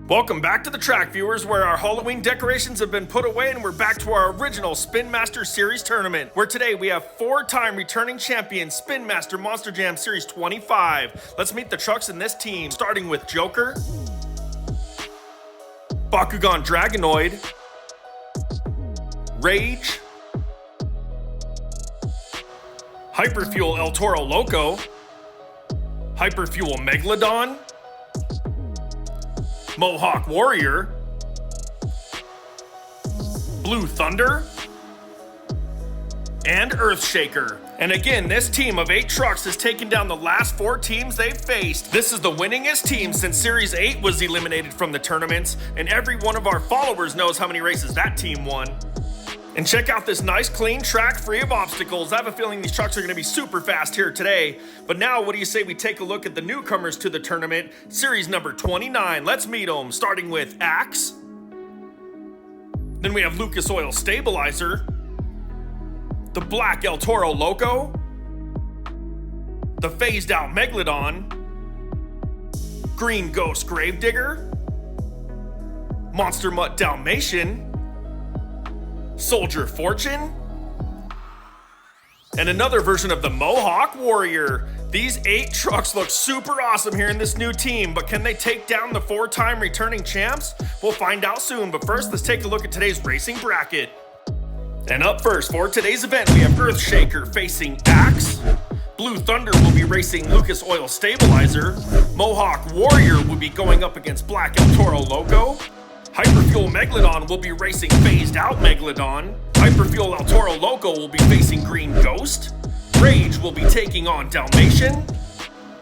Welcome back to the track, viewers, where our Halloween decorations have been put away and we're back to our original Spin Master Series tournament, where today we have four-time returning champion Spin Master Monster Jam Series 25. Let's meet the trucks in this team, starting with Joker, Bakugan Dragonoid, Rage, Hyperfuel El Toro Loco, Hyperfuel Megalodon, Mohawk Warrior, Blue Thunder, and Earthshaker. And again, this team of 8 trucks has taken down the last 4 teams they've faced. This is the winningest team since Series 8 was eliminated from the tournaments, and every one of our followers knows how many races that team won. And check out this nice clean track free of obstacles. I have a feeling these trucks are going to be super fast here today. But now, what do you say we take a look at the newcomers to the tournament, series number 29. Let's meet them, starting with Axe. Then we have Lucas Oil Stabilizer, the Black El Toro Loco, the Phased Out Megalodon, Green Ghost Gravedigger, Monster Mutt Dalmatian, Soldier Fortune, and another version of the Mohawk Warrior. These 8 trucks look super awesome here in this new team, but can they take down the 4-time returning champs? We'll find out soon, but first let's take a look at today's racing bracket. And up first for today's event, we have Earthshaker facing Axe, Blue Thunder will be racing Lucas Oil Stabilizer, Mohawk Warrior will be going up against Black El Toro Loco, Hyperfuel Megalodon will be racing Phased Out Megalodon, Hyperfuel El Toro Loco will be facing Green Ghost, Rage will be taking on Dalmatian,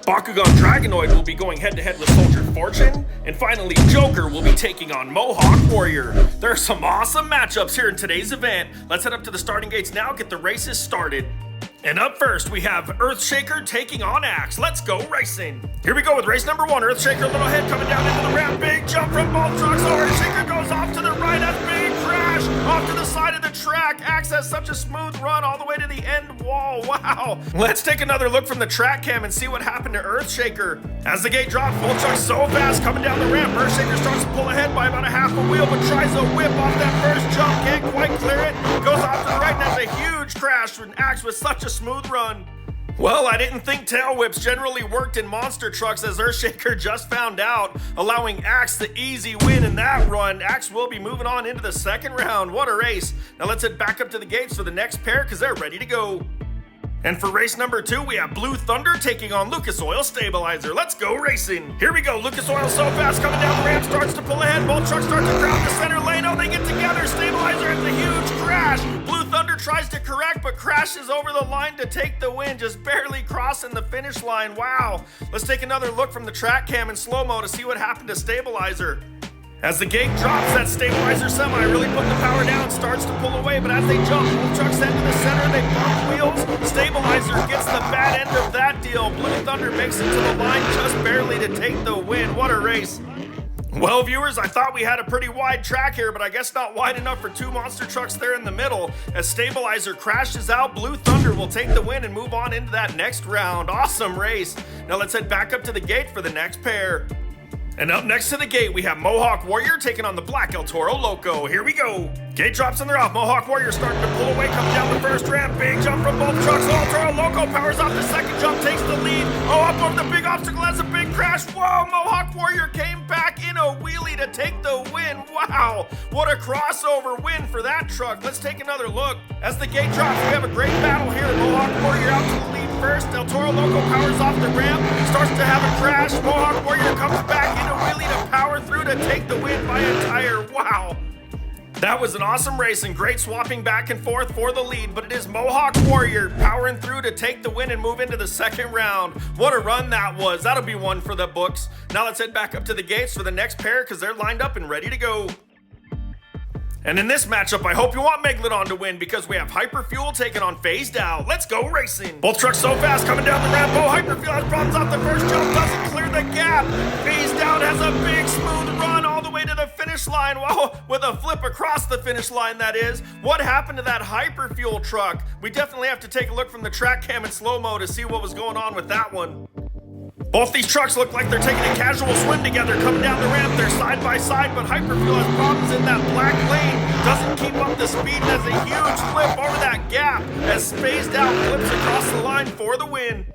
Bakugan Dragonoid will be going head-to-head with Soldier Fortune, and finally Joker will be taking on Mohawk Warrior. There are some awesome matchups here in today's event. Let's head up to the starting gates now, get the races started. And up first, we have Earthshaker taking on Axe. Let's go racing. Here we go with race number 1. Earthshaker, a little head coming down into the ramp. Big jump from both trucks. Earthshaker goes off to the right. That's big crash. Off to the side of the track. Axe has such a smooth run all the way to the end wall. Wow. Let's take another look from the track cam and see what happened to Earthshaker. As the gate drops, both trucks so fast coming down the ramp. Earthshaker starts to pull ahead by about a half a wheel, but tries a whip off that first jump. Can't quite clear it. Goes off to the right and has a huge crash when Axe with such a smooth run. Well, I didn't think tail whips generally worked in monster trucks, as Earthshaker just found out, allowing Axe the easy win in that run. Axe will be moving on into the second round. What a race. Now let's head back up to the gates for the next pair because they're ready to go. And for race number 2, we have Blue Thunder taking on Lucas Oil Stabilizer. Let's go racing. Here we go. Lucas Oil so fast coming down the ramp, starts to pull ahead. Both trucks start to crowd the center lane. Oh, they get together. Stabilizer has a huge crash. Blue Thunder tries to correct, but crashes over the line to take the win, just barely crossing the finish line. Wow. Let's take another look from the track cam in slow-mo to see what happened to Stabilizer. As the gate drops, that Stabilizer semi really putting the power down, starts to pull away, but as they jump, both trucks head to the center, they bump wheels. Stabilizer gets the bad end of that deal. Blue Thunder makes it to the line just barely to take the win. What a race. Well, viewers, I thought we had a pretty wide track here, but I guess not wide enough for 2 monster trucks there in the middle. As Stabilizer crashes out, Blue Thunder will take the win and move on into that next round. Awesome race. Now let's head back up to the gate for the next pair. And up next to the gate, we have Mohawk Warrior taking on the Black El Toro Loco. Here we go. Gate drops and they're off. Mohawk Warrior starting to pull away, coming down the first ramp. Big jump from both trucks. El Toro Loco powers off the second jump, takes the lead. Oh, up over the big obstacle, has a big crash. Whoa, Mohawk Warrior came back in a wheelie to take the win. Wow, what a crossover win for that truck. Let's take another look. As the gate drops, we have a great battle here. Mohawk Warrior out to the lead first. El Toro Loco powers off the ramp, starts to have a crash. Mohawk Warrior comes back in a wheelie to power through to take the win by a tire. Wow. That was an awesome race and great swapping back and forth for the lead, but it is Mohawk Warrior powering through to take the win and move into the second round. What a run that was. That'll be one for the books. Now let's head back up to the gates for the next pair because they're lined up and ready to go. And in this matchup, I hope you want Megalodon to win because we have Hyperfuel taking on Phased Out. Let's go racing. Both trucks so fast coming down the ramp. Oh, Hyperfuel has problems off the first jump, doesn't clear the gap. Phased Out has a big smooth run all the way to the finish line. Wow, with a flip across the finish line, that is. What happened to that Hyperfuel truck? We definitely have to take a look from the track cam in slow-mo to see what was going on with that one. Both these trucks look like they're taking a casual swim together coming down the ramp. They're side by side, but Hyperfuel has problems in that black lane. Doesn't keep up the speed and has a huge flip over that gap as Spaced Out flips across the line for the win.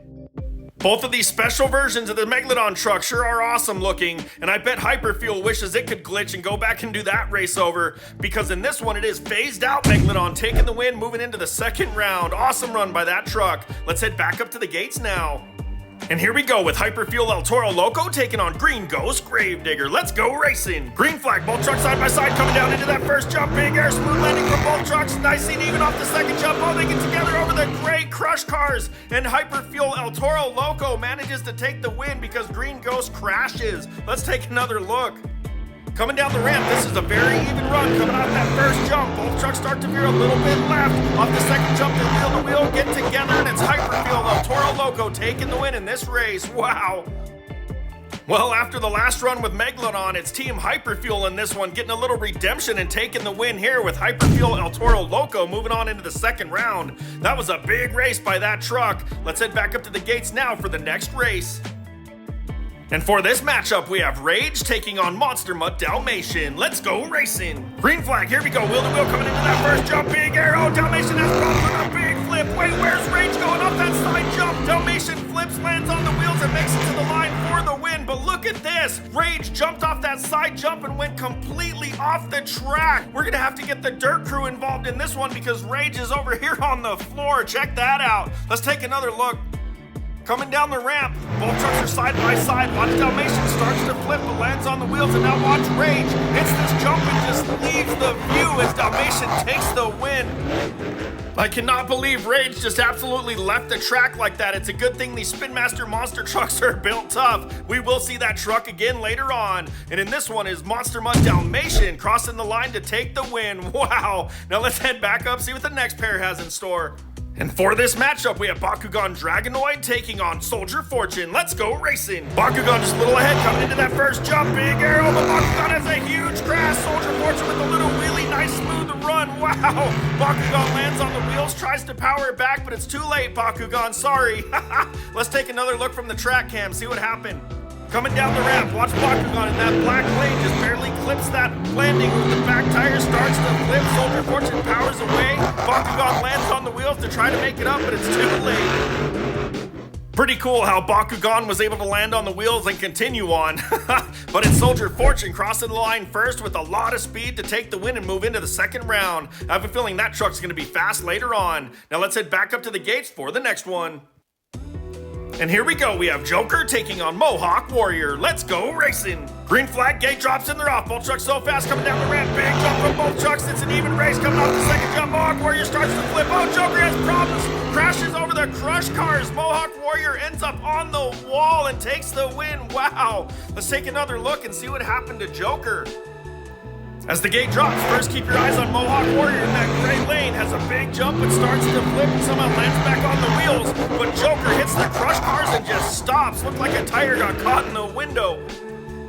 Both of these special versions of the Megalodon truck sure are awesome looking, and I bet Hyperfuel wishes it could glitch and go back and do that race over, because in this one it is Phased Out Megalodon taking the win, moving into the second round. Awesome run by that truck. Let's head back up to the gates now. And here we go with Hyperfuel El Toro Loco taking on Green Ghost Gravedigger. Let's go racing. Green flag, both trucks side by side coming down into that first jump. Big air, smooth landing from both trucks. Nice and even off the second jump. Oh, they get together over the gray crush cars. And Hyperfuel El Toro Loco manages to take the win because Green Ghost crashes. Let's take another look. Coming down the ramp, this is a very even run coming off that first jump. Both trucks start to veer a little bit left. Off the second jump, they wheel to wheel, get together, and it's Hyperfuel El Toro Loco taking the win in this race. Wow. Well, after the last run with Megalodon, it's Team Hyperfuel in this one, getting a little redemption and taking the win here with Hyperfuel El Toro Loco moving on into the second round. That was a big race by that truck. Let's head back up to the gates now for the next race. And for this matchup, we have Rage taking on Monster Mutt Dalmatian. Let's go racing. Green flag, here we go. Wheel to wheel coming into that first jump. Big arrow. Dalmatian has problems with a big flip. Wait, where's Rage going up that side jump? Dalmatian flips, lands on the wheels, and makes it to the line for the win. But look at this. Rage jumped off that side jump and went completely off the track. We're going to have to get the dirt crew involved in this one because Rage is over here on the floor. Check that out. Let's take another look. Coming down the ramp, both trucks are side by side. Watch Dalmatian starts to flip but lands on the wheels, and now watch Rage hits this jump and just leaves the view as Dalmatian takes the win. I cannot believe Rage just absolutely left the track like that. It's a good thing these Spin Master monster trucks are built tough. We will see that truck again later on. And in this one is Monster Mutt Dalmatian crossing the line to take the win. Wow. Now let's head back up, see what the next pair has in store. And for this matchup, we have Bakugan Dragonoid taking on Soldier Fortune. Let's go racing. Bakugan just a little ahead coming into that first jump. Big arrow, but Bakugan has a huge crash. Soldier Fortune with a little wheelie, nice smooth run. Wow. Bakugan lands on the wheels, tries to power it back, but it's too late, Bakugan. Sorry. Let's take another look from the track cam, see what happened. Coming down the ramp, watch Bakugan in that black lane, just barely clips that landing with the back tire, starts to flip, Soldier Fortune powers away, Bakugan lands on the wheels to try to make it up, but it's too late. Pretty cool how Bakugan was able to land on the wheels and continue on. But it's Soldier Fortune crossing the line first with a lot of speed to take the win and move into the second round. I have a feeling that truck's going to be fast later on. Now let's head back up to the gates for the next one. And here we go, we have Joker taking on Mohawk Warrior. Let's go racing. Green flag, gate drops and they're off. Both trucks so fast coming down the ramp. Big jump from both trucks. It's an even race coming off the second jump. Mohawk Warrior starts to flip. Oh, Joker has problems. Crashes over the crush cars. Mohawk Warrior ends up on the wall and takes the win. Wow. Let's take another look and see what happened to Joker. As the gate drops, first keep your eyes on Mohawk Warrior in that gray lane. Has a big jump and starts to flip and somehow lands back on the wheels. But Joker hits the crush cars and just stops. Looked like a tire got caught in the window.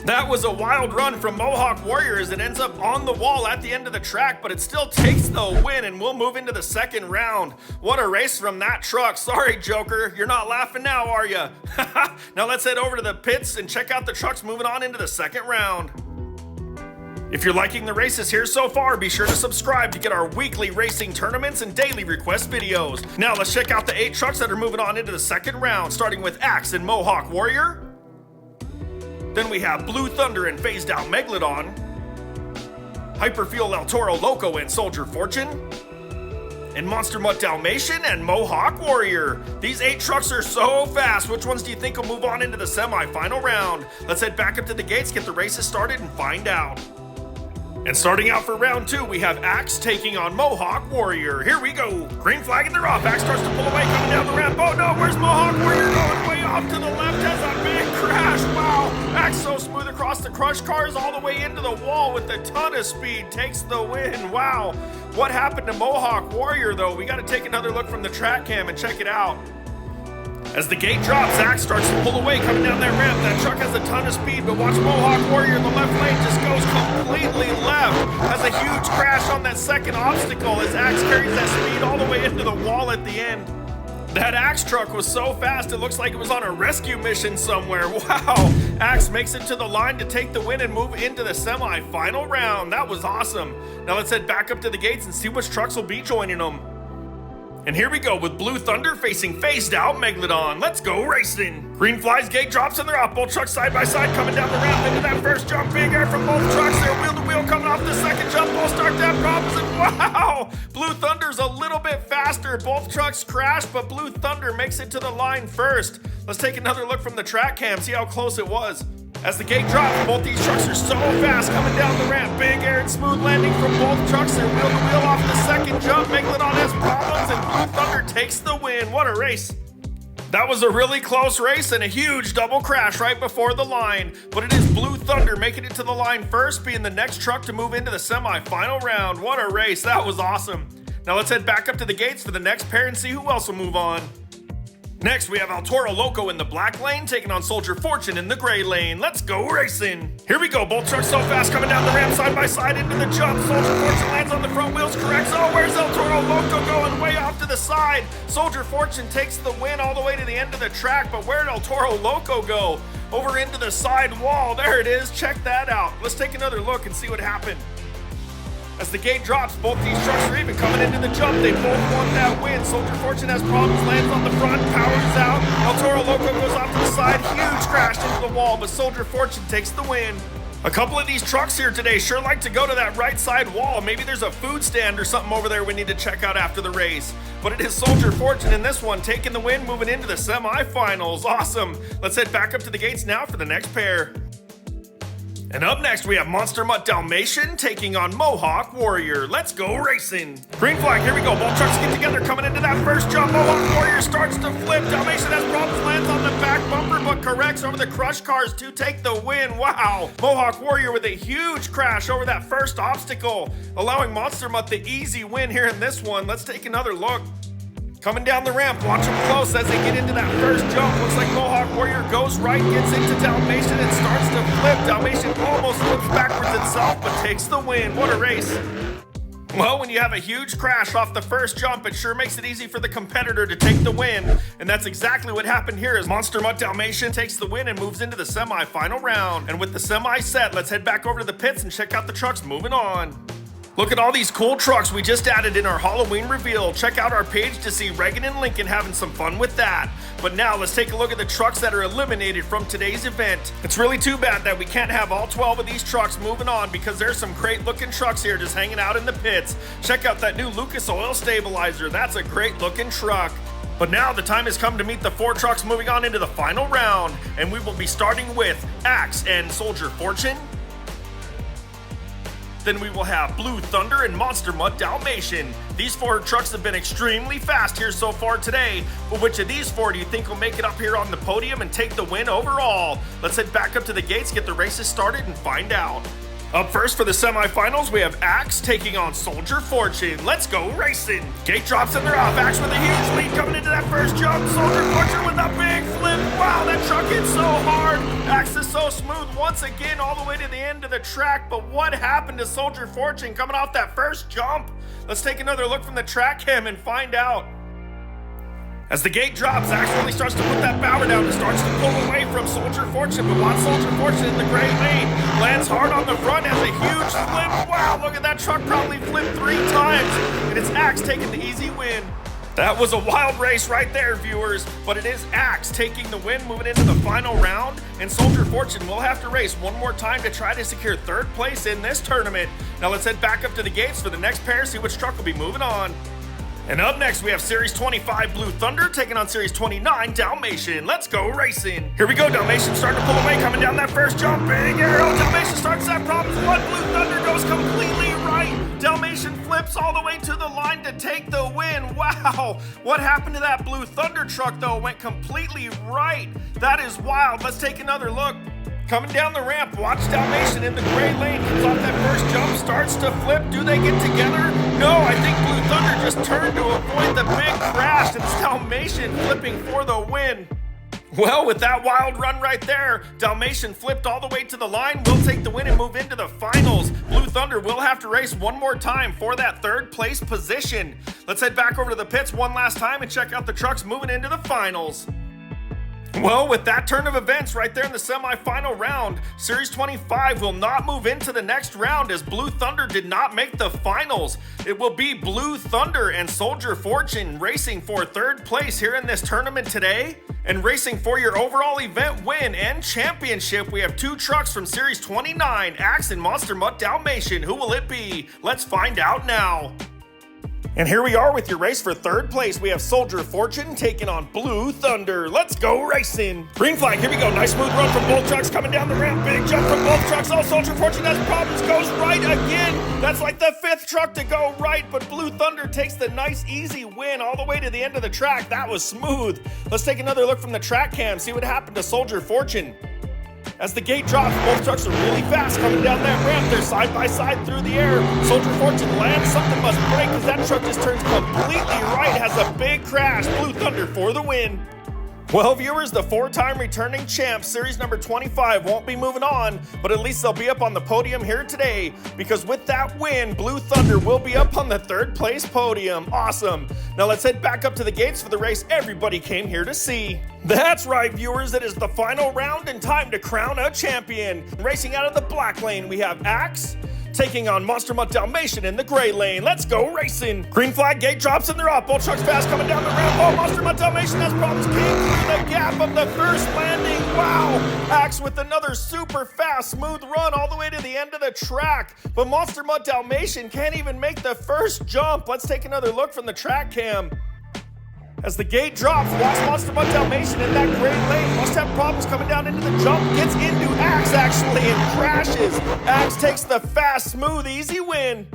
That was a wild run from Mohawk Warrior as it ends up on the wall at the end of the track, but it still takes the win and we'll move into the second round. What a race from that truck. Sorry, Joker. You're not laughing now, are you? Now let's head over to the pits and check out the trucks moving on into the second round. If you're liking the races here so far, be sure to subscribe to get our weekly racing tournaments and daily request videos. Now let's check out the 8 trucks that are moving on into the second round, starting with Axe and Mohawk Warrior. Then we have Blue Thunder and Phased Out Megalodon, Hyperfuel El Toro Loco and Soldier Fortune, and Monster Mutt Dalmatian and Mohawk Warrior. These 8 trucks are so fast. Which ones do you think will move on into the semi-final round? Let's head back up to the gates, get the races started, and find out. And starting out for round 2, we have Axe taking on Mohawk Warrior. Here we go. Green flag and they're off. Axe starts to pull away, coming down the ramp. Oh no, where's Mohawk Warrior going? Way off to the left, has a big crash. Wow. Axe so smooth across the crush cars all the way into the wall with a ton of speed. Takes the win. Wow. What happened to Mohawk Warrior though? We got to take another look from the track cam and check it out. As the gate drops, Axe starts to pull away coming down that ramp. That truck has a ton of speed, but watch Mohawk Warrior in the left lane just goes completely left. Has a huge crash on that second obstacle as Axe carries that speed all the way into the wall at the end. That Axe truck was so fast, it looks like it was on a rescue mission somewhere. Wow! Axe makes it to the line to take the win and move into the semi-final round. That was awesome. Now let's head back up to the gates and see which trucks will be joining them. And here we go with Blue Thunder facing phased out Megalodon. Let's go racing. Green flies, gate drops, and they're off. Both trucks side by side coming down the ramp into that first jump. Big air from both trucks. They're wheel to wheel coming off the second jump. Both start to have problems. And wow! Blue Thunder's a little bit faster. Both trucks crash, but Blue Thunder makes it to the line first. Let's take another look from the track cam, see how close it was. As the gate drops, both these trucks are so fast coming down the ramp. Big air and smooth landing from both trucks. They're wheel to wheel off the second jump. Megalodon has problems and Blue Thunder takes the win. What a race. That was a really close race and a huge double crash right before the line. But it is Blue Thunder making it to the line first, being the next truck to move into the semi-final round. What a race. That was awesome. Now let's head back up to the gates for the next pair and see who else will move on. Next, we have El Toro Loco in the black lane, taking on Soldier Fortune in the gray lane. Let's go racing. Here we go, both trucks so fast coming down the ramp side by side into the jump. Soldier Fortune lands on the front wheels, corrects. Oh, where's El Toro Loco going? Way off to the side. Soldier Fortune takes the win all the way to the end of the track, but where did El Toro Loco go? Over into the side wall. There it is. Check that out. Let's take another look and see what happened. As the gate drops, both these trucks are even coming into the jump. They both want that win. Soldier Fortune has problems, lands on the front, powers out. El Toro Loco goes off to the side, huge crash into the wall, but Soldier Fortune takes the win. A couple of these trucks here today sure like to go to that right side wall. Maybe there's a food stand or something over there we need to check out after the race. But it is Soldier Fortune in this one, taking the win, moving into the semifinals. Awesome. Let's head back up to the gates now for the next pair. And up next, we have Monster Mutt Dalmatian taking on Mohawk Warrior. Let's go racing. Green flag, here we go. Both trucks get together coming into that first jump. Mohawk Warrior starts to flip. Dalmatian has problems, lands on the back bumper, but corrects over the crush cars to take the win. Wow. Mohawk Warrior with a huge crash over that first obstacle, allowing Monster Mutt the easy win here in this one. Let's take another look. Coming down the ramp, watch them close as they get into that first jump. Looks like Mohawk Warrior goes right, gets into Dalmatian and starts to flip. Dalmatian almost flips backwards itself, but takes the win. What a race. Well, when you have a huge crash off the first jump, it sure makes it easy for the competitor to take the win. And that's exactly what happened here as Monster Mutt Dalmatian takes the win and moves into the semi-final round. And with the semi set, let's head back over to the pits and check out the trucks moving on. Look at all these cool trucks we just added in our Halloween reveal. Check out our page to see Reagan and Lincoln having some fun with that. But now let's take a look at the trucks that are eliminated from today's event. It's really too bad that we can't have all 12 of these trucks moving on because there's some great looking trucks here just hanging out in the pits. Check out that new Lucas Oil Stabilizer. That's a great looking truck. But now the time has come to meet the 4 trucks moving on into the final round. And we will be starting with Axe and Soldier Fortune. Then we will have Blue Thunder and Monster Mutt Dalmatian. These 4 trucks have been extremely fast here so far today, but which of these 4 do you think will make it up here on the podium and take the win overall? Let's head back up to the gates, get the races started, and find out. Up first for the semifinals, we have Axe taking on Soldier Fortune. Let's go racing. Gate drops and they're off. Axe with a huge lead coming into that first jump. Soldier Fortune with a big flip. Wow, that truck hit so hard. Axe is so smooth once again all the way to the end of the track. But what happened to Soldier Fortune coming off that first jump? Let's take another look from the track cam and find out. As the gate drops, Axe really starts to put that power down and starts to pull away from Soldier Fortune, but watch Soldier Fortune in the gray lane. Lands hard on the front, has a huge flip. Wow, look at that truck probably flipped 3 times, and it's Axe taking the easy win. That was a wild race right there, viewers, but it is Axe taking the win, moving into the final round, and Soldier Fortune will have to race one more time to try to secure 3rd place in this tournament. Now let's head back up to the gates for the next pair, see which truck will be moving on. And up next, we have Series 25 Blue Thunder taking on Series 29 Dalmatian. Let's go racing. Here we go, Dalmatian starting to pull away, coming down that first jump. Big arrow, Dalmatian starts to have problems. One Blue Thunder goes completely right. Dalmatian flips all the way to the line to take the win. Wow, what happened to that Blue Thunder truck though? Went completely right. That is wild. Let's take another look. Coming down the ramp, watch Dalmatian in the gray lane. Comes off that first jump, starts to flip. Do they get together? No, I think Blue Thunder just turned to avoid the big crash. And it's Dalmatian flipping for the win. Well, with that wild run right there, Dalmatian flipped all the way to the line, will take the win and move into the finals. Blue Thunder will have to race one more time for that third place position. Let's head back over to the pits one last time and check out the trucks moving into the finals. Well, with that turn of events right there in the semifinal round, Series 25 will not move into the next round as Blue Thunder did not make the finals. It will be Blue Thunder and Soldier Fortune racing for third place here in this tournament today. And racing for your overall event win and championship, we have two trucks from Series 29, Axe and Monster Mutt Dalmatian. Who will it be? Let's find out now. And here we are with your race for third place. We have Soldier Fortune taking on Blue Thunder. Let's go racing. Green flag, here we go. Nice smooth run from both trucks coming down the ramp. Big jump from both trucks. Oh, Soldier Fortune has problems. Goes right again. That's like the fifth truck to go right, but Blue Thunder takes the nice easy win all the way to the end of the track. That was smooth. Let's take another look from the track cam, see what happened to Soldier Fortune. As the gate drops, both trucks are really fast coming down that ramp. They're side by side through the air. Soldier Fortune lands. Something must break because that truck just turns completely right. Has a big crash. Blue Thunder for the win. Well, viewers, the four-time returning champ, Series number 25, won't be moving on, but at least they'll be up on the podium here today, because with that win, Blue Thunder will be up on the third place podium. Awesome. Now let's head back up to the gates for the race everybody came here to see. That's right, viewers, it is the final round and time to crown a champion. Racing out of the black lane, we have Axe taking on Monster Mutt Dalmatian in the gray lane. Let's go racing. Green flag, gate drops, and they're up. Both trucks fast coming down the ramp. Oh, Monster Mutt Dalmatian has problems. Came through the gap of the first landing. Wow. Axe with another super fast, smooth run all the way to the end of the track. But Monster Mutt Dalmatian can't even make the first jump. Let's take another look from the track cam. As the gate drops, watch Monster Mutt Dalmatian in that gray lane. Must have problems coming down into the jump. Gets into Axe actually and crashes. Axe takes the fast, smooth, easy win.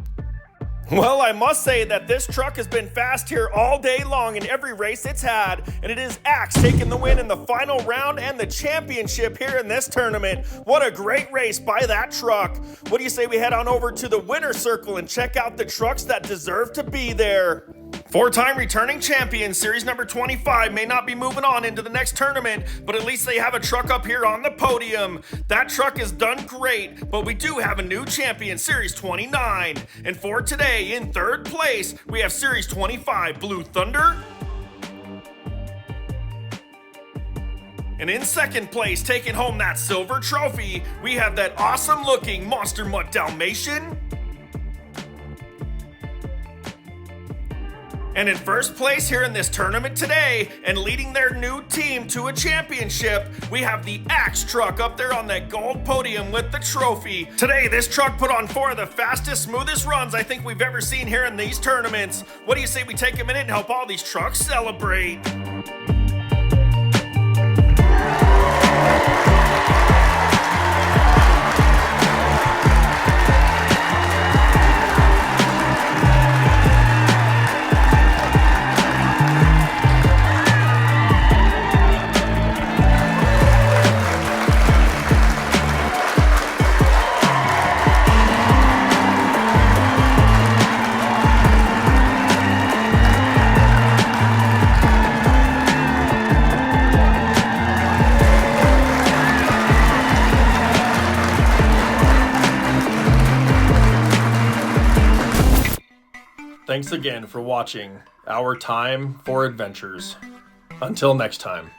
Well, I must say that this truck has been fast here all day long in every race it's had, and it is Axe taking the win in the final round and the championship here in this tournament. What a great race by that truck. What do you say we head on over to the winner's circle and check out the trucks that deserve to be there? Four-time returning champion, Series number 25, may not be moving on into the next tournament, but at least they have a truck up here on the podium. That truck has done great, but we do have a new champion, Series 29. And for today, in third place, we have Series 25, Blue Thunder. And in second place, taking home that silver trophy, we have that awesome-looking Monster Mutt Dalmatian. And in first place here in this tournament today, and leading their new team to a championship, we have the Axe truck up there on that gold podium with the trophy. Today, this truck put on four of the fastest, smoothest runs I think we've ever seen here in these tournaments. What do you say we take a minute and help all these trucks celebrate? Thanks again for watching Our Time for Adventures. Until next time.